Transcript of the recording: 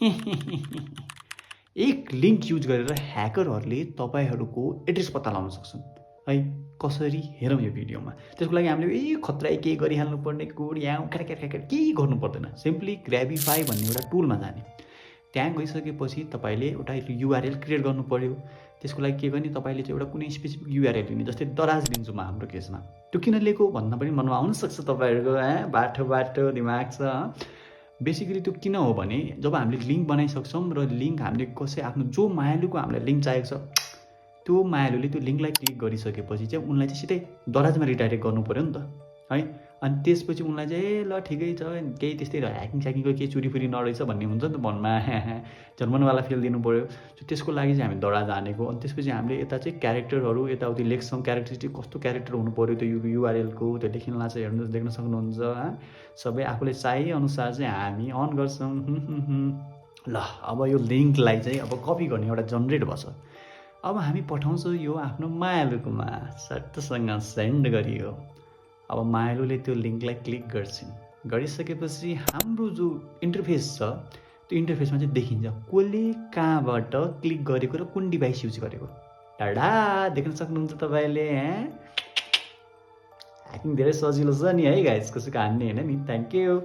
एक link use गरेर ह्याकरहरूले तपाईँहरूको एड्रेस पत्ता लगाउन सक्छन् है। कसरी हेरौँ यो भिडियोमा। त्यसको लागि हामीले खतरा केही गरिहाल्नु पर्ने कोड यहाँ केही गर्नु पर्दैन। सिम्पली ग्राबिफाई भन्ने एउटा टुलमा जाने, त्यहाँ गइसकेपछि तपाईँले एउटा युआरएल क्रिएट गर्नु पर्यो। त्यसको लागि के गर्ने, तपाईँले चाहिँ एउटा कुनै स्पेसिफिक युआरएल लिने, जस्तै दराज लिन्छु म हाम्रो केसमा। त्यो किन लिएको भन्न पनि मनमा आउनसक्छ तपाईँहरूको, बाटो बाटो दिमाग छ। बेसिकली त्यो किन हो भने जब हामीले लिङ्क बनाइसक्छौँ र लिङ्क हामीले कसै आफ्नो जो मायालुको हामीलाई लिङ्क चाहिएको छ त्यो मायालुले त्यो लिङ्कलाई क्लिक गरिसकेपछि चाहिँ उनलाई चाहिँ सिधै दराजमा रिडाइरेक्ट गर्नु पऱ्यो नि त है। अनि त्यसपछि उनलाई चाहिँ ल ठिकै छ, केही त्यस्तै ह्याकिङ स्याकिङको केही चुरीफुरी नरहेछ भन्ने हुन्छ नि त मनमा, जर्मनवाला फिल दिनु पऱ्यो। त्यसको लागि चाहिँ हामी दराज हानेको। अनि त्यसपछि हामीले यता चाहिँ क्यारेक्टरहरू यताउति लेख्छौँ, क्यारेक्टरिस्टिक कस्तो क्यारेक्टर हुनु पऱ्यो त्यो युआरएलको, त्यो लेखिनलाई चाहिँ हेर्नु देख्न सक्नुहुन्छ। सबै आफूले चाहिए अनुसार चाहिँ हामी अन गर्छौँ। ल अब यो लिङ्कलाई चाहिँ अब कपी गर्ने एउटा जनरेट भएछ। अब हामी पठाउँछौँ यो आफ्नो मायालुकोमा, सट्टसँग सेन्ड गरियो। अब मायालुले त्यो लिङ्कलाई क्लिक गर्छिन्, गरिसकेपछि हाम्रो जो इन्टरफेस छ त्यो इन्टरफेसमा चाहिँ देखिन्छ कसले कहाँबाट क्लिक गरेको र कुन डिभाइस युज गरेको। टाढा देख्न सक्नुहुन्छ तपाईँले। ह्याकिङ धेरै सजिलो छ नि है गाइस, कसैको हान्ने होइन नि। Thank you.